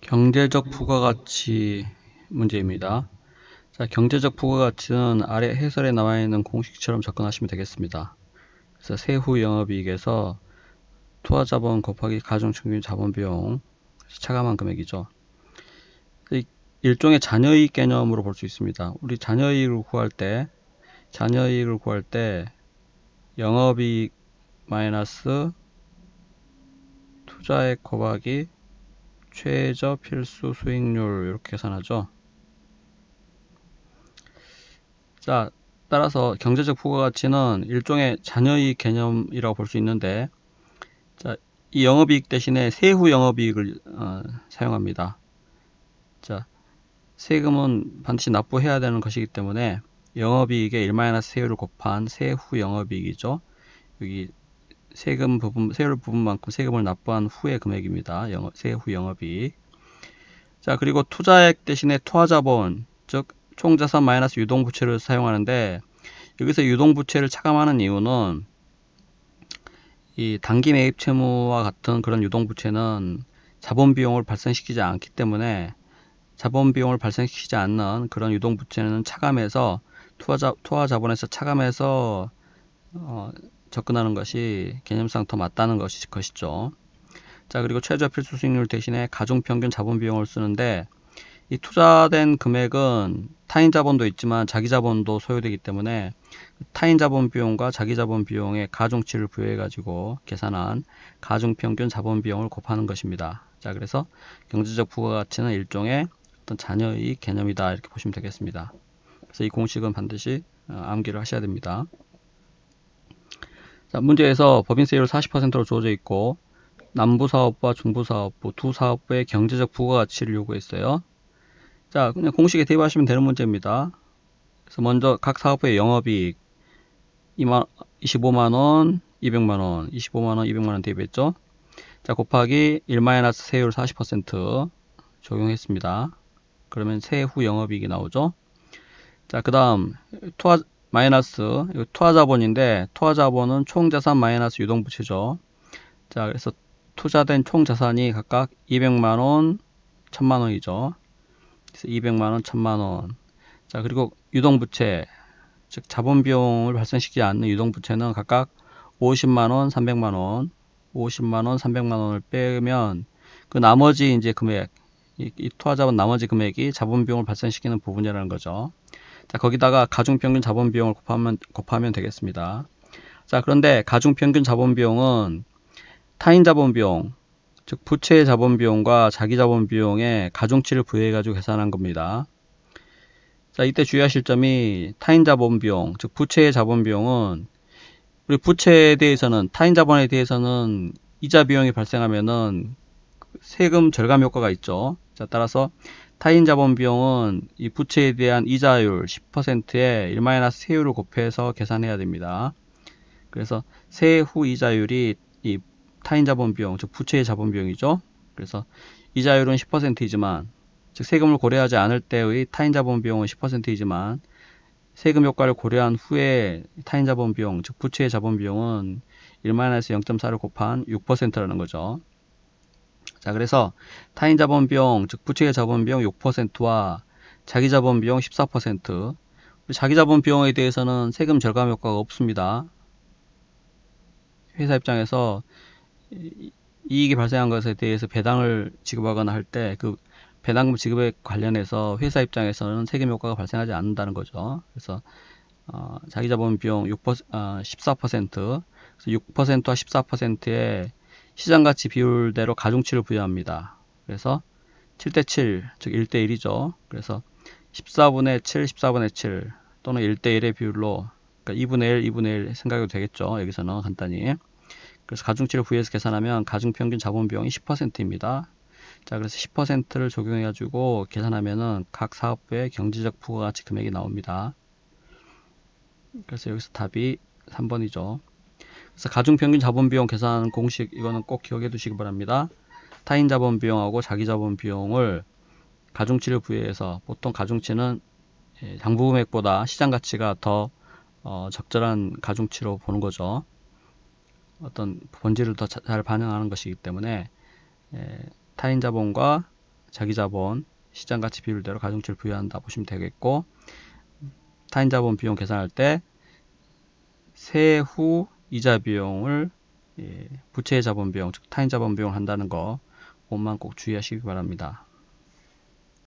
경제적 부가가치 문제입니다. 자, 경제적 부가가치는 아래 해설에 나와 있는 공식처럼 접근하시면 되겠습니다. 그래서 세후 영업이익에서 투하자본 곱하기 가중평균 자본비용 차감한 금액이죠. 일종의 잔여이익 개념으로 볼 수 있습니다. 우리 잔여이익을 구할 때 영업이익 마이너스 투자액 곱하기 최저 필수 수익률 이렇게 계산하죠. 자, 따라서 경제적 부가가치는 일종의 잔여이익 개념이라고 볼 수 있는데, 자, 이 영업이익 대신에 세후 영업이익을 사용합니다. 자, 세금은 반드시 납부해야 되는 것이기 때문에 영업이익의 1-세율을 곱한 세후 영업이익이죠. 여기 세율 부분만큼 세금을 납부한 후의 금액입니다. 세후 영업이익. 자, 그리고 투자액 대신에 투하자본, 즉 총자산 마이너스 유동부채를 사용하는데, 여기서 유동부채를 차감하는 이유는 이 단기 매입 채무와 같은 그런 유동부채는 자본비용을 발생시키지 않기 때문에 자본비용을 발생시키지 않는 그런 유동부채는 차감해서 투하자본에서 차감해서 접근하는 것이 개념상 더 맞다는 것이죠. 자, 그리고 최저 필수 수익률 대신에 가중평균 자본비용을 쓰는데, 이 투자된 금액은 타인 자본도 있지만 자기 자본도 소요되기 때문에 타인 자본 비용과 자기 자본 비용의 가중치를 부여해 가지고 계산한 가중평균 자본 비용을 곱하는 것입니다. 자, 그래서 경제적 부가가치는 일종의 어떤 잔여이익 개념이다 이렇게 보시면 되겠습니다. 그래서 이 공식은 반드시 암기를 하셔야 됩니다. 자, 문제에서 법인세율 40%로 주어져 있고 남부사업부와 중부사업부 두 사업부의 경제적 부가가치를 요구했어요. 자, 그냥 공식에 대입하시면 되는 문제입니다. 그래서 먼저 각 사업부의 영업이익 25만원, 200만원, 25만원, 200만원 대입했죠. 자, 곱하기 1-세율 40% 적용했습니다. 그러면 세후 영업이익이 나오죠. 자, 그 다음 투하자본인데 투하자본은 총자산 마이너스 유동부채죠. 자, 그래서 투자된 총자산이 각각 200만원, 1000만원이죠. 그래서 200만원, 1000만원. 자, 그리고 유동부채, 즉 자본비용을 발생시키지 않는 유동부채는 각각 50만원, 300만원, 50만원, 300만원을 빼면 그 나머지 이제 금액, 이 투하자본 나머지 금액이 자본비용을 발생시키는 부분이라는 거죠. 자, 거기다가 가중평균 자본비용을 곱하면 되겠습니다. 자, 그런데 가중평균 자본비용은 타인 자본비용, 즉 부채의 자본비용과 자기 자본비용의 가중치를 부여해 가지고 계산한 겁니다. 자, 이때 주의하실 점이 타인 자본비용, 즉 부채의 자본비용은 우리 부채에 대해서는 타인 자본에 대해서는 이자 비용이 발생하면은 세금 절감 효과가 있죠. 자, 따라서 타인 자본 비용은 이 부채에 대한 이자율 10%에 1-세율을 곱해서 계산해야 됩니다. 그래서 세후 이자율이 이 타인 자본 비용, 즉 부채의 자본 비용이죠. 그래서 이자율은 10%이지만, 즉 세금을 고려하지 않을 때의 타인 자본 비용은 10%이지만 세금 효과를 고려한 후에 타인 자본 비용, 즉 부채의 자본 비용은 1-0.4를 곱한 6%라는 거죠. 자, 그래서 타인 자본 비용, 즉 부채의 자본 비용 6%와 자기 자본 비용 14%. 자기 자본 비용에 대해서는 세금 절감 효과가 없습니다. 회사 입장에서 이익이 발생한 것에 대해서 배당을 지급하거나 할 때 그 배당금 지급에 관련해서 회사 입장에서는 세금 효과가 발생하지 않는다는 거죠. 그래서 자기 자본 비용 14%, 그래서 6%와 14%의 시장가치 비율대로 가중치를 부여합니다. 그래서 7대7, 즉 1대1이죠. 그래서 14분의 7, 14분의 7 또는 1대1의 비율로, 그러니까 2분의 1, 2분의 1 생각해도 되겠죠. 여기서는 간단히. 그래서 가중치를 부여해서 계산하면 가중평균 자본비용이 10%입니다. 자, 그래서 10%를 적용해가지고 계산하면은 각 사업부의 경제적 부가가치 금액이 나옵니다. 그래서 여기서 답이 3번이죠. 그래서 가중평균 자본비용 계산 공식, 이거는 꼭 기억해 두시기 바랍니다. 타인 자본비용하고 자기 자본비용을 가중치를 부여해서, 보통 가중치는 당부금액보다 시장가치가 더 적절한 가중치로 보는 거죠. 어떤 본질을 더 잘 반영하는 것이기 때문에 타인 자본과 자기자본, 시장가치 비율대로 가중치를 부여한다 보시면 되겠고, 타인자본 비용 계산할 때 세후 이자 비용을 부채의 자본 비용, 즉 타인 자본 비용을 한다는 거, 그것만 꼭 주의하시기 바랍니다.